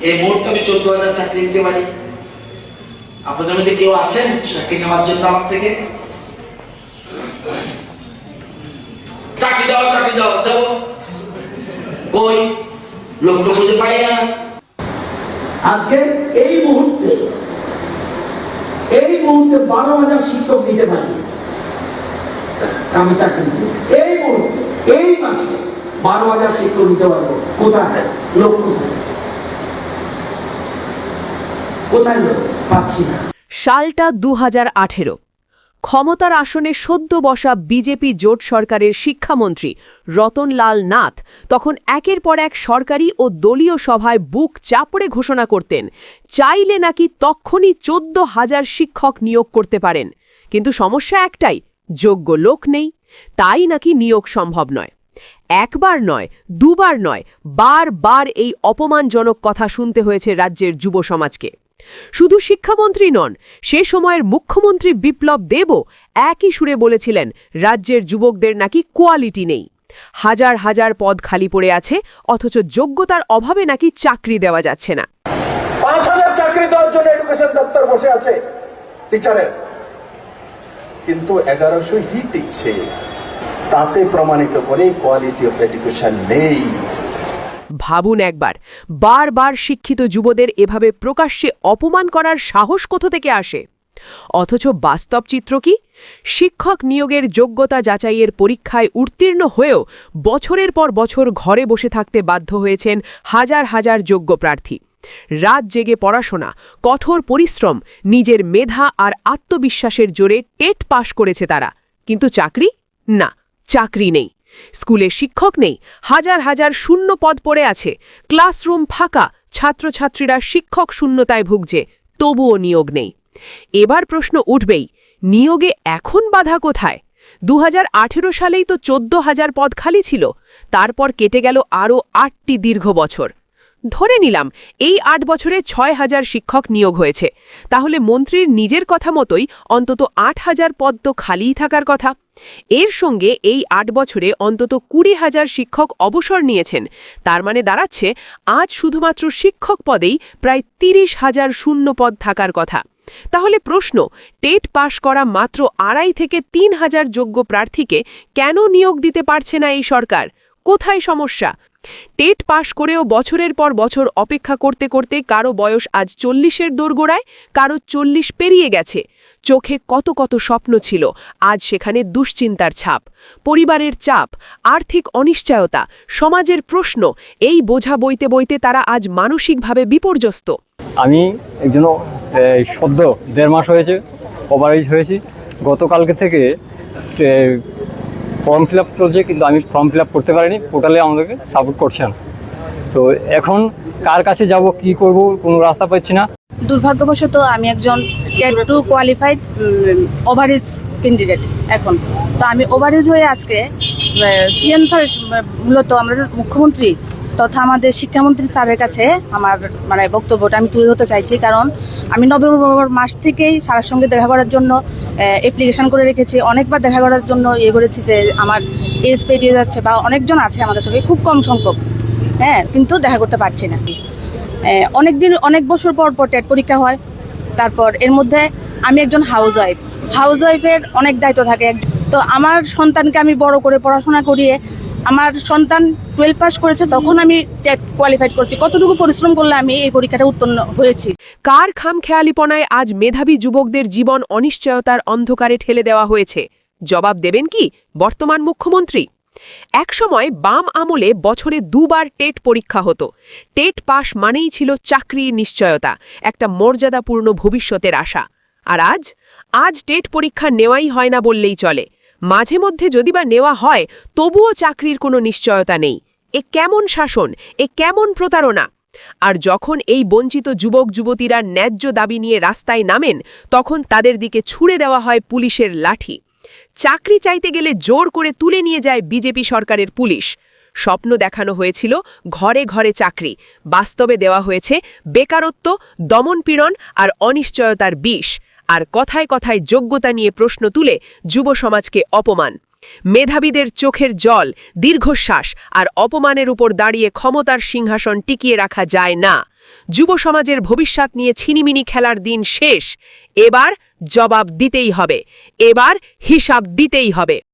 এই মুহূর্তে আমি 14,000 চাকরি দিতে পারি। আপনাদের মধ্যে কেউ আছেন চাকরি নেওয়ার জন্য আমার থেকে? চাকরি দাও দেবো, কই লোক তো খুঁজে পাই না। আজকে এই মুহূর্তে 12,000 শিক্ষক নিতে পারি আমি চাকরি দিই। এই মুহূর্তে এই মাসে 12,000 শিক্ষক নিতে পারবো। কোথায় লোক? কোথায় লোক পাচ্ছি না। সালটা 2018। ক্ষমতার আসনে সদ্য বসা বিজেপি জোট সরকারের শিক্ষামন্ত্রী রতনলাল নাথ তখন একের পর এক সরকারি ও দলীয় সভায় বুক চাপড়ে ঘোষণা করতেন চাইলে নাকি তক্ষুনি 14,000 শিক্ষক নিয়োগ করতে পারেন। কিন্তু সমস্যা একটাই, যোগ্য লোক নেই, তাই নাকি নিয়োগ সম্ভব নয়। একবার নয়, দুবার নয়, বারবার এই অপমানজনক কথা শুনতে হয়েছে রাজ্যের যুব সমাজকে। শুধু শিক্ষামন্ত্রী নন, সে সময়ের মুখ্যমন্ত্রী বিপ্লব দেবও একই সুরে বলেছিলেন রাজ্যের যুবকদের নাকি কোয়ালিটি নেই। হাজার হাজার পদ খালি পড়ে আছে, অথচ যোগ্যতার অভাবে নাকি চাকরি দেওয়া যাচ্ছে না। 5,000 চাকরি দেওয়ার জন্য এডুকেশন দপ্তর বসে আছে টিচারের, কিন্তু 1100 হি টিকছে। তাতে প্রমাণিত করে কোয়ালিটি অফ এডুকেশন নেই। ভাবুন একবার, বারবার শিক্ষিত যুবদের এভাবে প্রকাশ্যে অপমান করার সাহস কোথা থেকে আসে? অথচ বাস্তব চিত্র কি? শিক্ষক নিয়োগের যোগ্যতা যাচাইয়ের পরীক্ষায় উত্তীর্ণ হয়েও বছরের পর বছর ঘরে বসে থাকতে বাধ্য হয়েছেন হাজার হাজার যোগ্য প্রার্থী। রাত জেগে পড়াশোনা, কঠোর পরিশ্রম, নিজের মেধা আর আত্মবিশ্বাসের জোরে টেট পাশ করেছে তারা, কিন্তু চাকরি? না, চাকরি নেই। স্কুলে শিক্ষক নেই, হাজার হাজার শূন্য পদ পড়ে আছে, ক্লাসরুম ফাঁকা, ছাত্রছাত্রীরা শিক্ষক শূন্যতায় ভুগছে, তবুও নিয়োগ নেই। এবার প্রশ্ন উঠবেই, নিয়োগে এখন বাধা কোথায়? 2018 সালেই তো 14,000 পদ খালি ছিল, তারপর কেটে গেল আরও 8টি দীর্ঘ বছর। ধরে নিলাম এই 8 বছরে 6,000 শিক্ষক নিয়োগ হয়েছে, তাহলে মন্ত্রীর নিজের কথা মতোই অন্তত 8,000 পদ তো খালিই থাকার কথা। এর সঙ্গে এই 8 বছরে অন্তত 20,000 শিক্ষক অবসর নিয়েছেন, তার মানে দাঁড়াচ্ছে আজ শুধুমাত্র শিক্ষক পদেই প্রায় 30,000 শূন্য পদ থাকার কথা। তাহলে প্রশ্ন, টেট পাশ করা মাত্র 2.5 থেকে 3,000 যোগ্য প্রার্থীকে কেন নিয়োগ দিতে পারছে না এই সরকার? কোথায় সমস্যা? টেট পাশ করেও বছরের পর বছর অপেক্ষা করতে করতে কারো বয়স আজ 40-এর দোরগোড়ায়, কারো 40 পেরিয়ে গেছে। চোখে কত কত স্বপ্ন ছিল, আজ সেখানে দুশ্চিন্তার ছাপ, পরিবারের চাপ, আর্থিক অনিশ্চয়তা, সমাজের প্রশ্ন, এই বোঝা বইতে বইতে তারা আজ মানসিকভাবে বিপর্যস্ত। আমি একজন সদ্য 1.5 মাস হয়েছে ওভারএজ হয়েছি। গতকালকে থেকে ফর্ম ফিল আপ চলছে, কিন্তু আমি ফর্ম ফিল আপ করতে পারিনি, পোর্টালে আমাদেরকে সাপোর্ট করছে না। তো এখন কার কাছে যাব, কি করব, কোনো রাস্তা পাচ্ছি না। দুর্ভাগ্যবশত আমি একজন টেট 2 কোয়ালিফাইড ওভারএজ ক্যান্ডিডেট। এখন তো আমি ওভারএজ হয়ে আজকে সিএম স্যার, মূলত আমাদের মুখ্যমন্ত্রী তথা আমাদের শিক্ষামন্ত্রী স্যারের কাছে আমার বক্তব্যটা আমি তুলে ধরতে চাইছি। কারণ আমি নভেম্বর মাস থেকেই স্যারের সঙ্গে দেখা করার জন্য অ্যাপ্লিকেশান করে রেখেছি, অনেকবার দেখা করার জন্য করেছি যে আমার এজ পেরিয়ে যাচ্ছে, বা অনেকজন আছে আমাদের সঙ্গে, খুব কম সংখ্যক, কিন্তু দেখা করতে পারছি না। অনেক বছর পর টেট পরীক্ষা হয়, তারপর এর মধ্যে আমি একজন হাউসওয়াইফের অনেক দায়িত্ব থাকে। তো আমার সন্তানকে আমি বড় করে পড়াশোনা করিয়ে, আমার সন্তান 12 পাস করেছে, তখন আমি টেট কোয়ালিফাইড করছি। কতটুকু পরিশ্রম করলে আমি এই পরীক্ষাটা উত্তীর্ণ হয়েছি। কার খামখেয়ালিপনায় আজ মেধাবী যুবকদের জীবন অনিশ্চয়তার অন্ধকারে ঠেলে দেওয়া হয়েছে? জবাব দেবেন কি বর্তমান মুখ্যমন্ত্রী? একসময় বাম আমলে বছরে 2 বার টেট পরীক্ষা হতো। টেট পাশ মানেই ছিল চাকরির নিশ্চয়তা, একটা মর্যাদাপূর্ণ ভবিষ্যতের আশা। আর আজ টেট পরীক্ষা নেওয়াই হয় না বললেই চলে। মাঝে মধ্যে যদি বা নেওয়া হয়, তবুও চাকরির কোনো নিশ্চয়তা নেই। এ কেমন শাসন, এ কেমন প্রতারণা! আর যখন এই বঞ্চিত যুবক যুবতীরা ন্যায্য দাবি নিয়ে রাস্তায় নামেন, তখন তাদের দিকে ছুড়ে দেওয়া হয় পুলিশের লাঠি। চাকরি চাইতে গেলে জোর করে তুলে নিয়ে যায় বিজেপি সরকারের পুলিশ। স্বপ্ন দেখানো হয়েছিল ঘরে ঘরে চাকরি, বাস্তবে দেওয়া হয়েছে বেকারত্ব, দমনপীড়ন আর অনিশ্চয়তার বিষ। আর কথায় কথায় যোগ্যতা নিয়ে প্রশ্ন তুলে যুব সমাজকে অপমান। মেধাবীদের চোখের জল, দীর্ঘশ্বাস আর অপমানের উপর দাঁড়িয়ে ক্ষমতার সিংহাসন টিকিয়ে রাখা যায় না। যুব সমাজের ভবিষ্যৎ নিয়ে ছিনিমিনি খেলার দিন শেষ। এবার জবাব দিতেই হবে, এবার হিসাব দিতেই হবে।